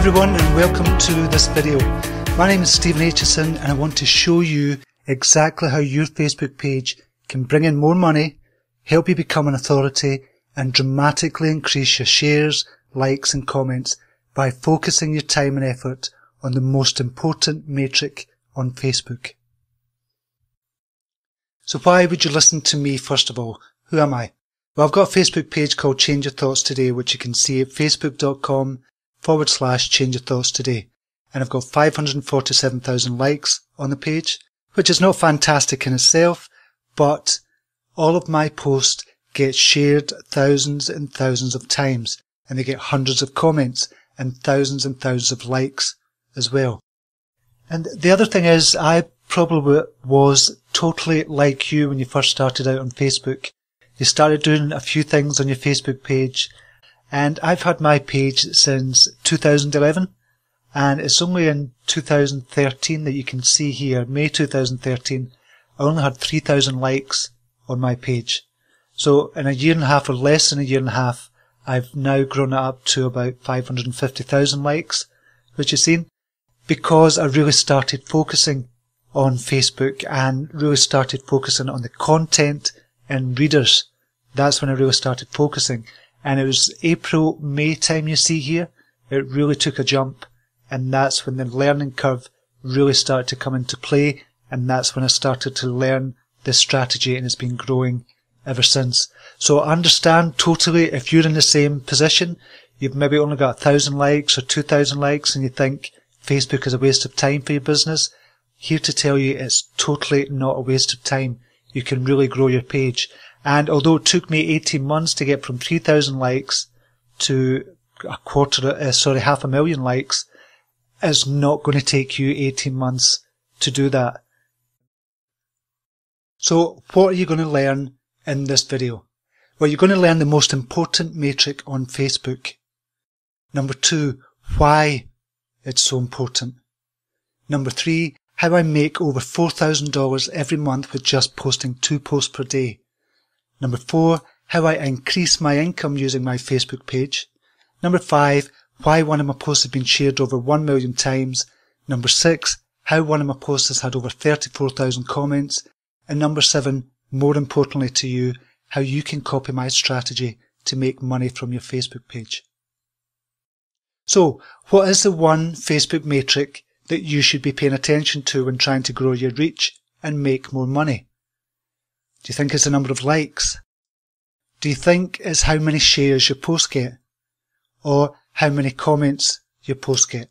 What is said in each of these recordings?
everyone and welcome to this video. My name is Aitchison and I want to show you exactly how your Facebook page can bring in more money, help you become an authority and dramatically increase your shares, likes and comments by focusing your time and effort on the most important metric on Facebook. So why would you listen to me first of all? Who am I? Well, I've got a Facebook page called Change Your Thoughts Today, which you can see at facebook.com/Change Your Thoughts Today. And I've got 547,000 likes on the page, which is not fantastic in itself, but all of my posts get shared thousands and thousands of times, and they get hundreds of comments and thousands of likes as well. And the other thing is, I probably was totally like you when you first started out on Facebook. You started doing a few things on your Facebook page, and I've had my page since 2011, and it's only in 2013 that you can see here, May 2013, I only had 3,000 likes on my page. So in a year and a half, or less than a year and a half, I've now grown it up to about 550,000 likes, which you've seen, because I really started focusing on Facebook and really started focusing on the content and readers. That's when I really started focusing. And it was April, May time you see here, it really took a jump. And that's when the learning curve really started to come into play. And that's when I started to learn this strategy, and it's been growing ever since. So I understand totally if you're in the same position, you've maybe only got 1,000 likes or 2,000 likes and you think Facebook is a waste of time for your business. Here to tell you it's totally not a waste of time. You can really grow your page. And although it took me 18 months to get from 3,000 likes to half a million likes, it's not going to take you 18 months to do that. So what are you going to learn in this video? Well, you're going to learn the most important metric on Facebook. Number 2, why it's so important. Number 3, how I make over $4,000 every month with just posting 2 posts per day. Number 4, how I increase my income using my Facebook page. Number 5, why one of my posts has been shared over 1 million times. Number 6, how one of my posts has had over 34,000 comments. And number 7, more importantly to you, how you can copy my strategy to make money from your Facebook page. So, what is the one Facebook metric that you should be paying attention to when trying to grow your reach and make more money? Do you think it's the number of likes? Do you think it's how many shares your post get? Or how many comments your post get?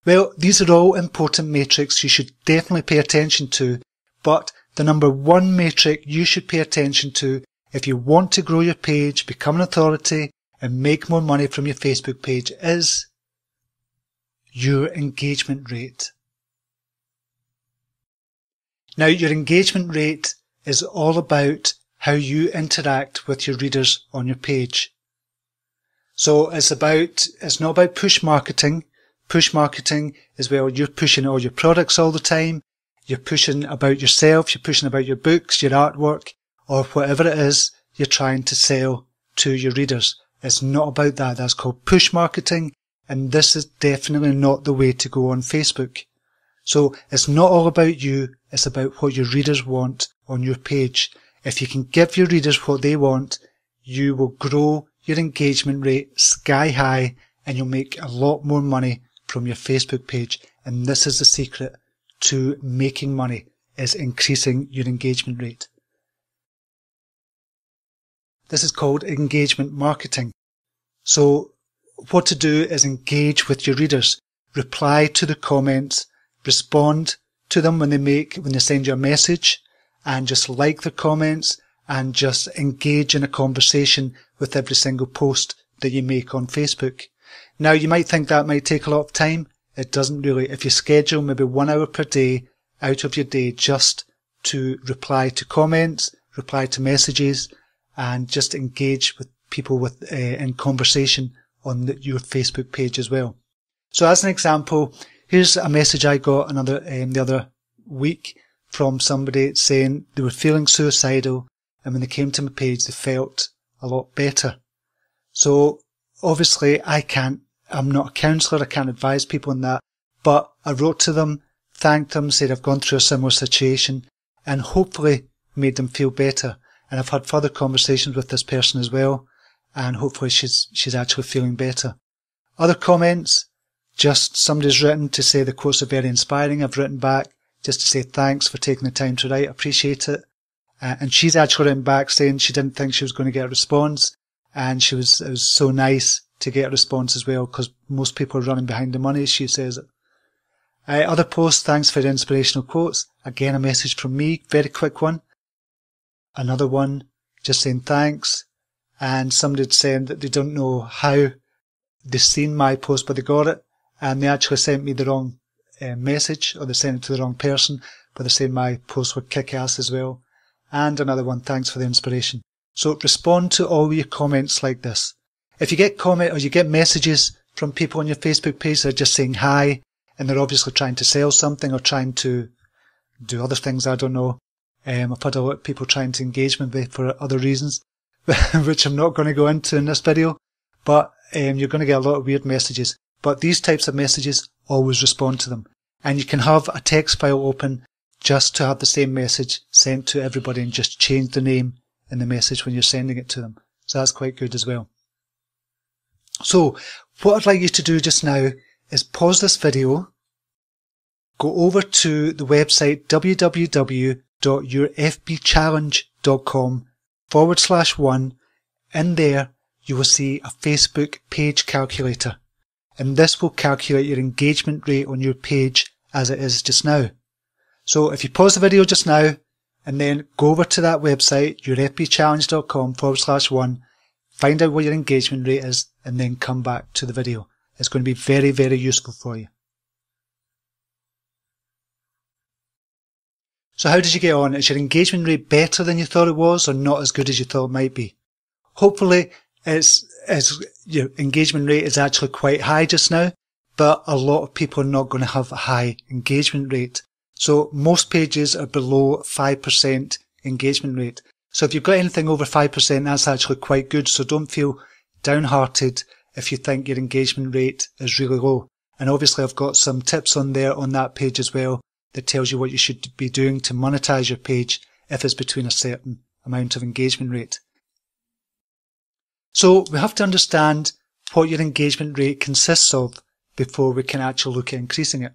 Well, these are all important metrics you should definitely pay attention to, but the number 1 metric you should pay attention to if you want to grow your page, become an authority, and make more money from your Facebook page is your engagement rate. Now, your engagement rate is all about how you interact with your readers on your page. So it's not about push marketing. Push marketing is where you're pushing all your products all the time. You're pushing about yourself. You're pushing about your books, your artwork, or whatever it is you're trying to sell to your readers. It's not about that. That's called push marketing. And this is definitely not the way to go on Facebook. So it's not all about you. It's about what your readers want on your page. If you can give your readers what they want, you will grow your engagement rate sky high and you'll make a lot more money from your Facebook page. And this is the secret to making money, is increasing your engagement rate. This is called engagement marketing. So what to do is engage with your readers, reply to the comments, respond to them when they send you a message, and just like their comments and just engage in a conversation with every single post that you make on Facebook. Now, you might think that might take a lot of time. It doesn't really. If you schedule maybe 1 hour per day out of your day just to reply to comments, reply to messages, and just engage with people in conversation on your Facebook page as well. So as an example, here's a message I got the other week from somebody saying they were feeling suicidal, and when they came to my page they felt a lot better. So obviously I can't I'm not a counsellor, I can't advise people on that, but I wrote to them, thanked them, said I've gone through a similar situation, and hopefully made them feel better. And I've had further conversations with this person as well, and hopefully she's actually feeling better. Other comments, just somebody's written to say the quotes are very inspiring. I've written back just to say thanks for taking the time to write, appreciate it. And she's actually written back saying she didn't think she was going to get a response, and it was so nice to get a response as well, because most people are running behind the money, she says it. Other posts, thanks for the inspirational quotes. Again, a message from me, very quick one. Another one, just saying thanks. And somebody had said that they don't know how they've seen my post, but they got it. And they actually sent me the wrong message, or they sent it to the wrong person, but they're saying my posts were kick-ass as well. And another one, thanks for the inspiration. So respond to all your comments like this. If you get comment or you get messages from people on your Facebook page that are just saying hi, and they're obviously trying to sell something or trying to do other things, I don't know. I've had a lot of people trying to engage with me for other reasons, which I'm not going to go into in this video, but you're going to get a lot of weird messages. But these types of messages, always respond to them. And you can have a text file open just to have the same message sent to everybody and just change the name in the message when you're sending it to them. So that's quite good as well. So what I'd like you to do just now is pause this video, go over to the website www.yourfbchallenge.com/1. In there, you will see a Facebook page calculator, and this will calculate your engagement rate on your page as it is just now. So if you pause the video just now and then go over to that website, yourfbchallenge.com/1, find out what your engagement rate is, and then come back to the video. It's going to be very, very useful for you. So how did you get on? Is your engagement rate better than you thought it was, or not as good as you thought it might be? Hopefully your engagement rate is actually quite high just now, but a lot of people are not going to have a high engagement rate. So most pages are below 5% engagement rate. So if you've got anything over 5%, that's actually quite good. So don't feel downhearted if you think your engagement rate is really low. And obviously I've got some tips on there on that page as well that tells you what you should be doing to monetize your page if it's between a certain amount of engagement rate. So we have to understand what your engagement rate consists of before we can actually look at increasing it.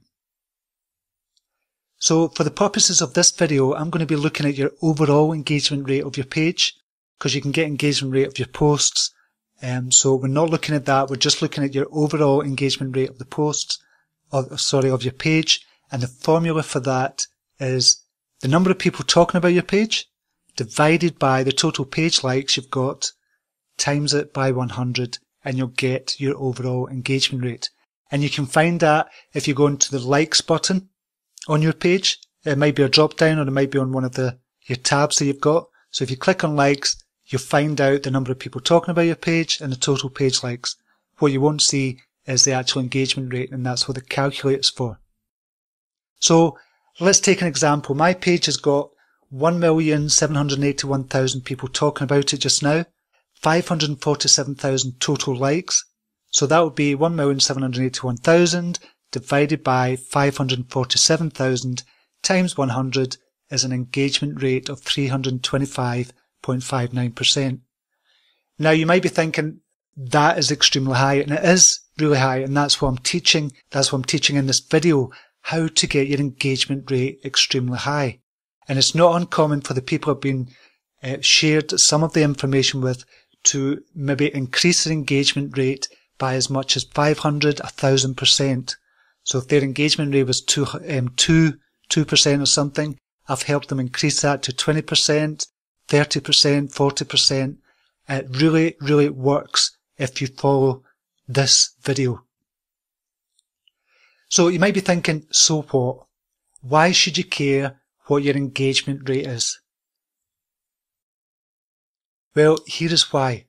So for the purposes of this video, I'm going to be looking at your overall engagement rate of your page, because you can get engagement rate of your posts. So we're not looking at that, we're just looking at your overall engagement rate of the posts, of your page. And the formula for that is the number of people talking about your page divided by the total page likes you've got, times it by 100, and you'll get your overall engagement rate. And you can find that if you go into the likes button on your page. It might be a drop down, or it might be on one of your tabs that you've got. So if you click on likes, you'll find out the number of people talking about your page and the total page likes. What you won't see is the actual engagement rate, and that's what the calculator's for. So let's take an example. My page has got 1,781,000 people talking about it just now, 547,000 total likes. So that would be 1,781,000 divided by 547,000 times 100 is an engagement rate of 325.59%. Now you might be thinking that is extremely high, and it is really high, and that's what I'm teaching. That's what I'm teaching in this video, how to get your engagement rate extremely high. And it's not uncommon for the people I've been shared some of the information with to maybe increase their engagement rate by as much as 500, 1,000%. So if their engagement rate was 2% or something, I've helped them increase that to 20%, 30%, 40%. It really, really works if you follow this video. So you might be thinking, so what? Why should you care what your engagement rate is? Well, here is why.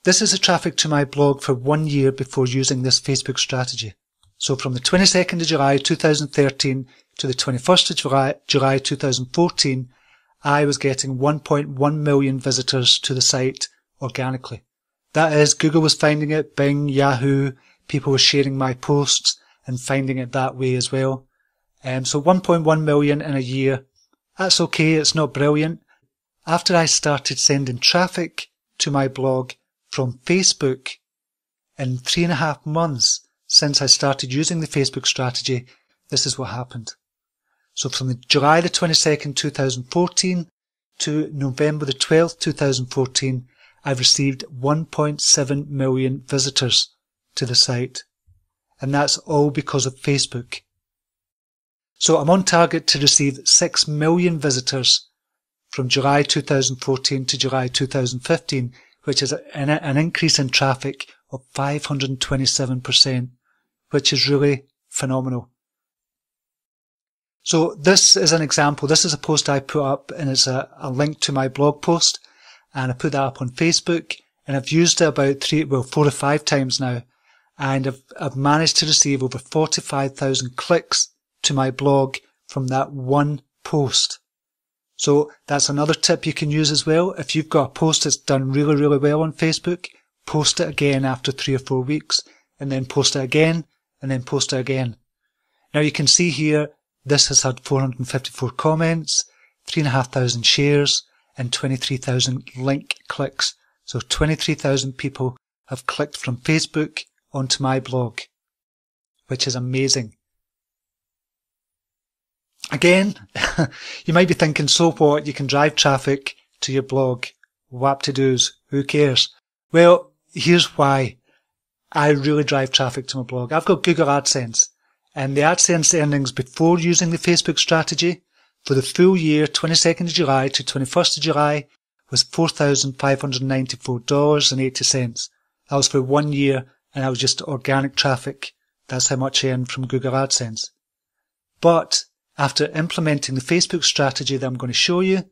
This is the traffic to my blog for 1 year before using this Facebook strategy. So from the 22nd of July 2013 to the 21st of July 2014, I was getting 1.1 million visitors to the site organically. That is, Google was finding it, Bing, Yahoo, People were sharing my posts and finding it that way as well. So 1.1 million in a year. That's okay. It's not brilliant. After I started sending traffic to my blog from Facebook in 3.5 months since I started using the Facebook strategy, this is what happened. So from July the 22nd, 2014 to November the 12th, 2014, I've received 1.7 million visitors to the site. And that's all because of Facebook. So I'm on target to receive 6 million visitors from July 2014 to July 2015, which is an increase in traffic of 527%, which is really phenomenal. So this is an example. This is a post I put up, and it's a link to my blog post, and I put that up on Facebook, and I've used it about 4 or 5 times now, and I've managed to receive over 45,000 clicks to my blog from that one post. So that's another tip you can use as well. If you've got a post that's done really, really well on Facebook, post it again after 3 or 4 weeks, and then post it again, and then post it again. Now you can see here, this has had 454 comments, 3,500 shares, and 23,000 link clicks. So 23,000 people have clicked from Facebook onto my blog, which is amazing. Again, you might be thinking, so what? You can drive traffic to your blog. Whap-to-doos. Who cares? Well, here's why I really drive traffic to my blog. I've got Google AdSense, and the AdSense earnings before using the Facebook strategy for the full year, 22nd of July to 21st of July, was $4,594.80. That was for 1 year, and that was just organic traffic. That's how much I earned from Google AdSense. But after implementing the Facebook strategy that I'm going to show you,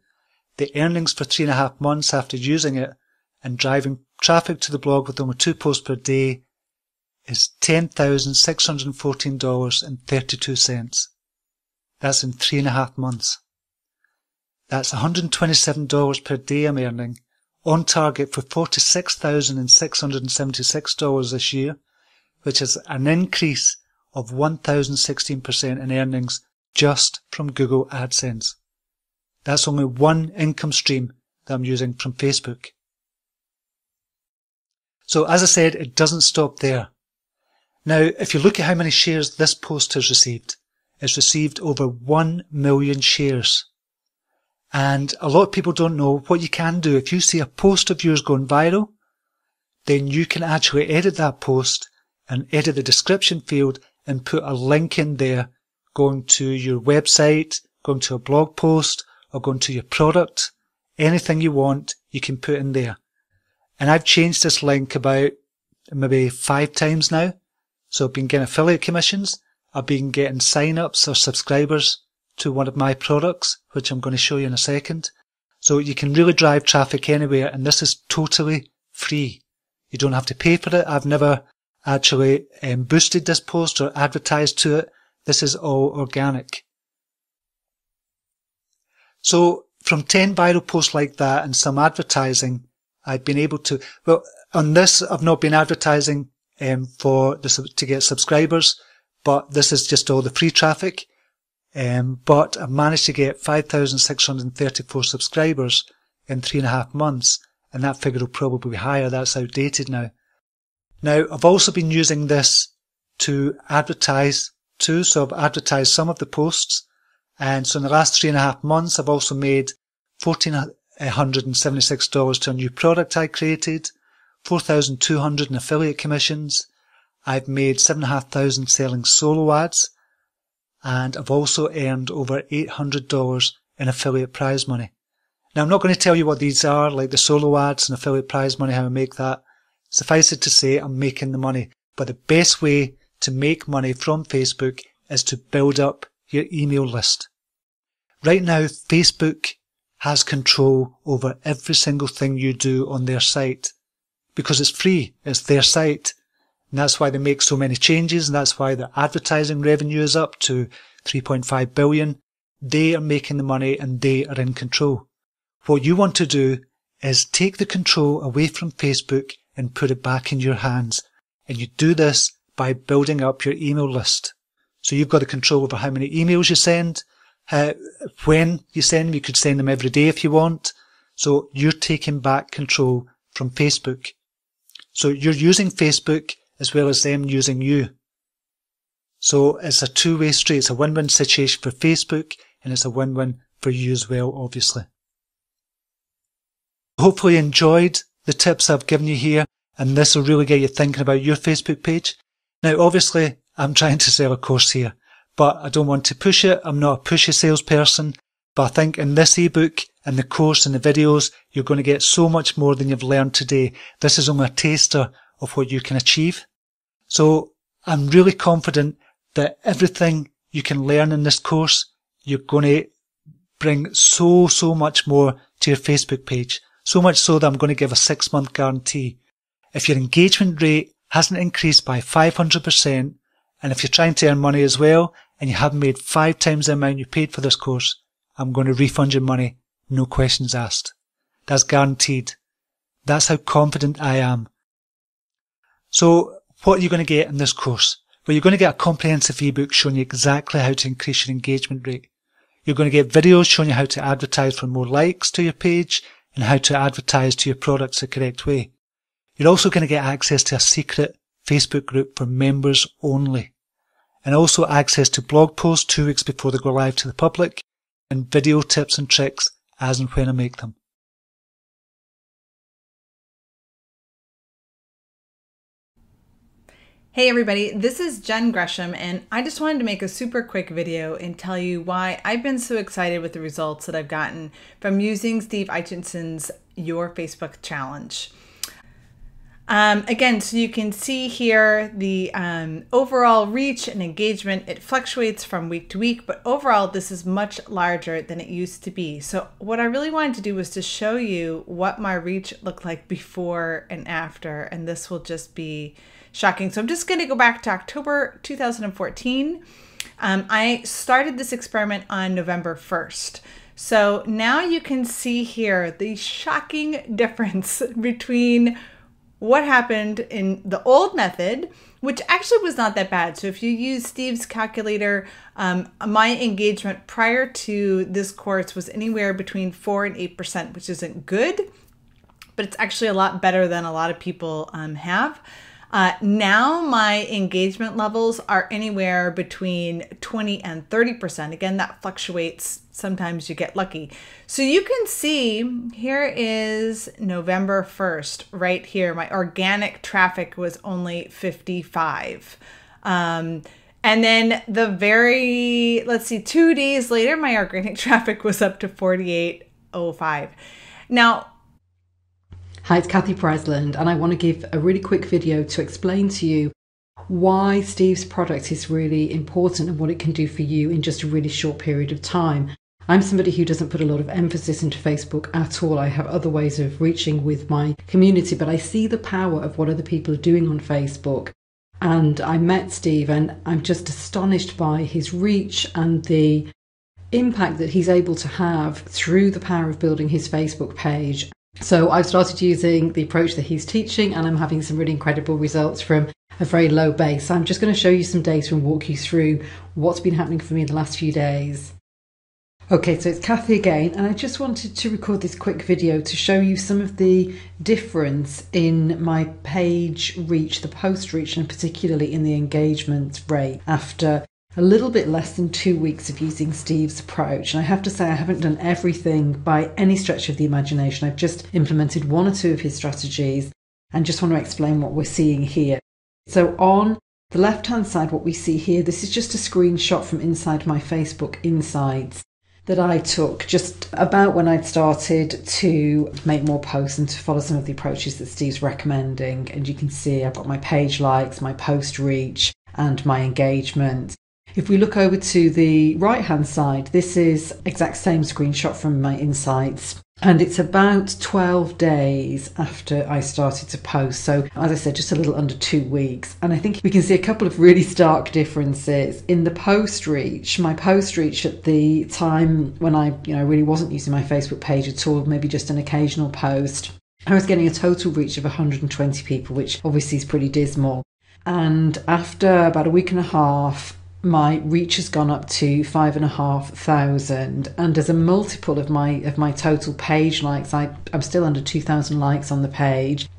the earnings for 3.5 months after using it and driving traffic to the blog with only 2 posts per day is $10,614.32. That's in 3.5 months. That's $127 per day I'm earning, on target for $46,676 this year, which is an increase of 1,016% in earnings just from Google AdSense. That's only one income stream that I'm using from Facebook. So as I said, it doesn't stop there. Now, if you look at how many shares this post has received, it's received over 1 million shares. And a lot of people don't know what you can do. If you see a post of yours going viral, then you can actually edit that post and edit the description field and put a link in there going to your website, going to a blog post, or going to your product. Anything you want, you can put in there. And I've changed this link about maybe 5 times now. So I've been getting affiliate commissions. I've been getting sign-ups or subscribers to one of my products, which I'm going to show you in a second. So you can really drive traffic anywhere, and this is totally free. You don't have to pay for it. I've never actually boosted this post or advertised to it. This is all organic. So from 10 viral posts like that and some advertising, I've been able to, well, on this I've not been advertising to get subscribers, but this is just all the free traffic. But I've managed to get 5,634 subscribers in 3.5 months, and that figure will probably be higher. That's outdated now. Now, I've also been using this to advertise too, so I've advertised some of the posts, and so in the last 3.5 months I've also made $1,476 to a new product I created, $4,200 in affiliate commissions. I've made $7,500 selling solo ads, and I've also earned over $800 in affiliate prize money. Now, I'm not going to tell you what these are, like the solo ads and affiliate prize money, how I make that. Suffice it to say, I'm making the money. But the best way to make money from Facebook is to build up your email list. Right now, Facebook has control over every single thing you do on their site because it's free. It's their site. And that's why they make so many changes, and that's why the advertising revenue is up to $3.5 billion. They are making the money and they are in control. What you want to do is take the control away from Facebook and put it back in your hands. And you do this by building up your email list. So you've got the control over how many emails you send, when you send them. You could send them every day if you want. So you're taking back control from Facebook. So you're using Facebook as well as them using you. So it's a two-way street. It's a win-win situation for Facebook, and it's a win-win for you as well, obviously. Hopefully you enjoyed the tips I've given you here, and this will really get you thinking about your Facebook page. Now, obviously, I'm trying to sell a course here, but I don't want to push it. I'm not a pushy salesperson, but I think in this ebook and the course and the videos, you're going to get so much more than you've learned today. This is only a taster of what you can achieve. So I'm really confident that everything you can learn in this course, you're going to bring so much more to your Facebook page. So much so that I'm going to give a 6-month guarantee. If your engagement rate hasn't increased by 500%, and if you're trying to earn money as well, and you haven't made 5 times the amount you paid for this course, I'm going to refund your money, no questions asked. That's guaranteed. That's how confident I am. So what are you going to get in this course? Well, you're going to get a comprehensive ebook showing you exactly how to increase your engagement rate. You're going to get videos showing you how to advertise for more likes to your page and how to advertise to your products the correct way. You're also going to get access to a secret Facebook group for members only, and also access to blog posts 2 weeks before they go live to the public, and video tips and tricks as and when I make them. Hey everybody, this is Jen Gresham, and I just wanted to make a super quick video and tell you why I've been so excited with the results that I've gotten from using Steve Aitchison's Your Facebook Challenge. Again, so you can see here the overall reach and engagement. It fluctuates from week to week, but overall this is much larger than it used to be. So what I really wanted to do was to show you what my reach looked like before and after, and this will just be shocking. So I'm just going to go back to October 2014. I started this experiment on November 1st. So now you can see here the shocking difference between what happened in the old method, which actually was not that bad. So if you use Steve's calculator, my engagement prior to this course was anywhere between 4 and 8%, which isn't good, but it's actually a lot better than a lot of people have. Now my engagement levels are anywhere between 20 and 30%. Again, that fluctuates. Sometimes you get lucky. So you can see here is November 1st right here. My organic traffic was only 55. And then the very, let's see, 2 days later, my organic traffic was up to 4805. Now, hi, it's Kathy Presland, and I want to give a really quick video to explain to you why Steve's product is really important and what it can do for you in just a really short period of time. I'm somebody who doesn't put a lot of emphasis into Facebook at all. I have other ways of reaching with my community, but I see the power of what other people are doing on Facebook. And I met Steve, and I'm just astonished by his reach and the impact that he's able to have through the power of building his Facebook page. So I've started using the approach that he's teaching, and I'm having some really incredible results from a very low base. I'm just going to show you some data and walk you through what's been happening for me in the last few days. Okay, so it's Kathy again, and I just wanted to record this quick video to show you some of the difference in my page reach, the post reach, and particularly in the engagement rate after a little bit less than 2 weeks of using Steve's approach. And I have to say, I haven't done everything by any stretch of the imagination. I've just implemented 1 or 2 of his strategies and just want to explain what we're seeing here. So on the left-hand side, what we see here, this is just a screenshot from inside my Facebook Insights that I took just about when I'd started to make more posts and to follow some of the approaches that Steve's recommending. And you can see I've got my page likes, my post reach, and my engagement. If we look over to the right hand side, this is exact same screenshot from my Insights, and it's about 12 days after I started to post. So as I said, just a little under 2 weeks. And I think we can see a couple of really stark differences in the post reach. My post reach at the time when I really wasn't using my Facebook page at all, maybe just an occasional post, I was getting a total reach of 120 people, which obviously is pretty dismal. And after about a week and a half, my reach has gone up to 5,500, and as a multiple of my total page likes, I'm still under 2,000 likes on the page.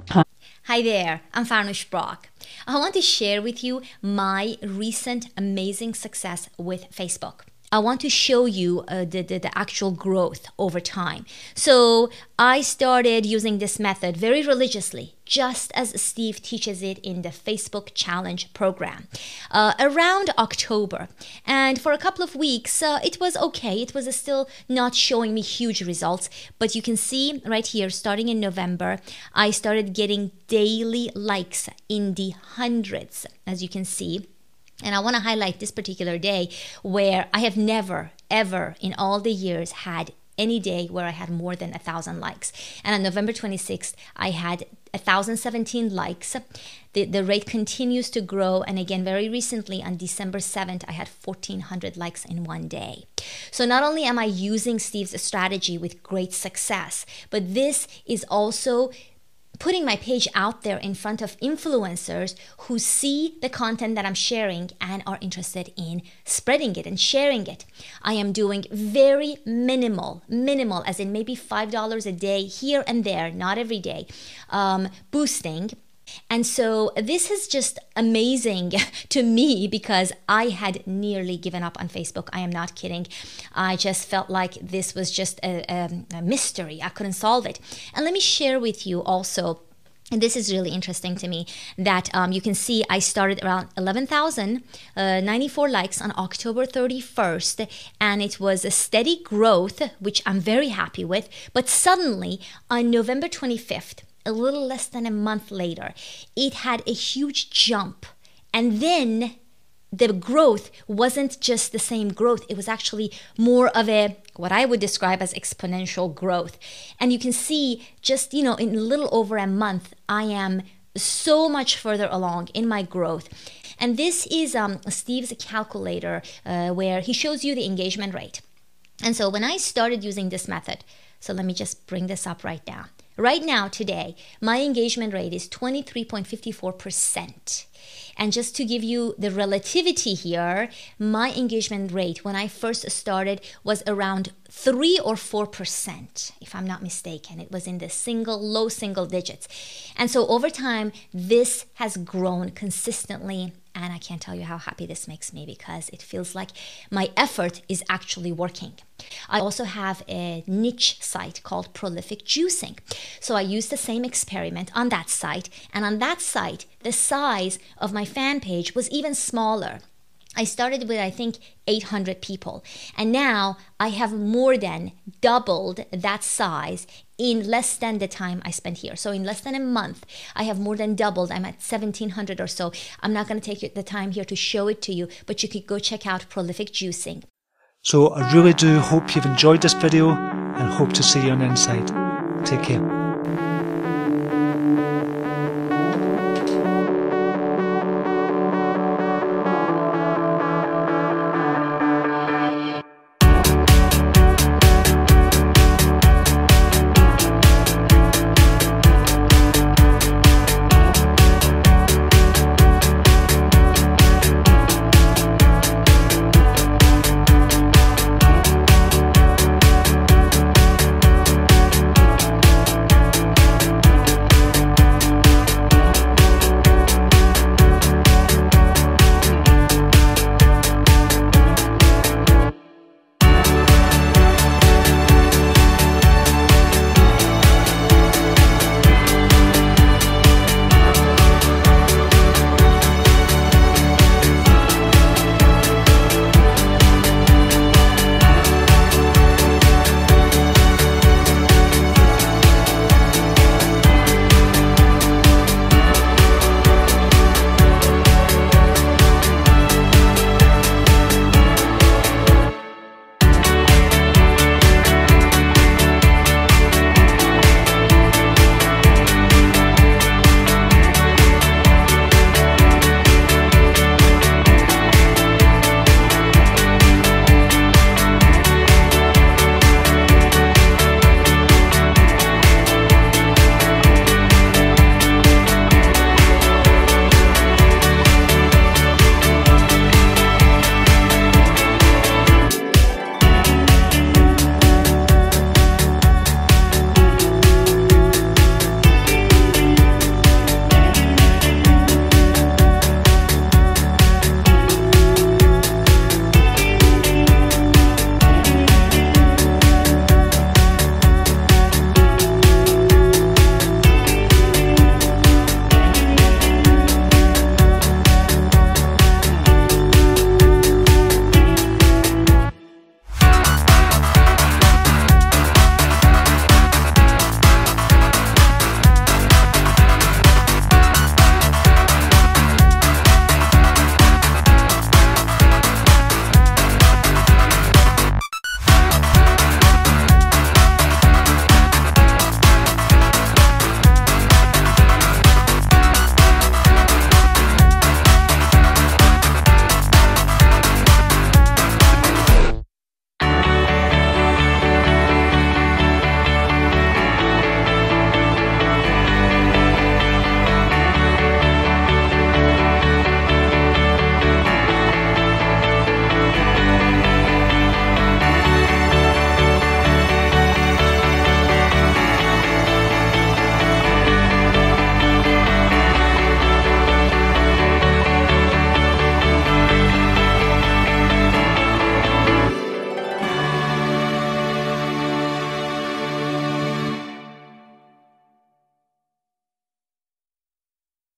Hi there, I'm Farnoosh Brock. I want to share with you my recent amazing success with Facebook. I want to show you the actual growth over time. So I started using this method very religiously, just as Steve teaches it in the Facebook Challenge program, around October. And for a couple of weeks, it was okay. It was still not showing me huge results. But you can see right here, starting in November, I started getting daily likes in the hundreds, as you can see. And I want to highlight this particular day where I have never, ever in all the years had any day where I had more than 1,000 likes. And on November 26th, I had 1,017 likes. The rate continues to grow. And again, very recently on December 7th, I had 1,400 likes in one day. So not only am I using Steve's strategy with great success, but this is also putting my page out there in front of influencers who see the content that I'm sharing and are interested in spreading it and sharing it. I am doing very minimal, as in maybe $5 a day here and there, not every day, boosting. And so this is just amazing to me because I had nearly given up on Facebook. I am not kidding. I just felt like this was just a mystery. I couldn't solve it. And let me share with you also, and this is really interesting to me, that you can see I started around 11,094 likes on October 31st, and it was a steady growth, which I'm very happy with. But suddenly on November 25th, a little less than a month later, it had a huge jump. And then the growth wasn't just the same growth. It was actually more of what I would describe as exponential growth. And you can see just, in a little over a month, I am so much further along in my growth. And this is Steve's calculator where he shows you the engagement rate. And so when I started using this method, so let me just bring this up right now. Right now, today, my engagement rate is 23.54%. And just to give you the relativity here, my engagement rate when I first started was around 3 or 4%, if I'm not mistaken. It was in the low single digits. And so over time, this has grown consistently. And I can't tell you how happy this makes me because it feels like my effort is actually working. I also have a niche site called Prolific Juicing. So I use the same experiment on that site. And on that site, the size of my fan page was even smaller. I started with, I think, 800 people. And now I have more than doubled that size in less than the time I spent here. So in less than a month, I have more than doubled. I'm at 1,700 or so. I'm not going to take the time here to show it to you, but you could go check out Prolific Juicing. So I really do hope you've enjoyed this video and hope to see you on the inside. Take care.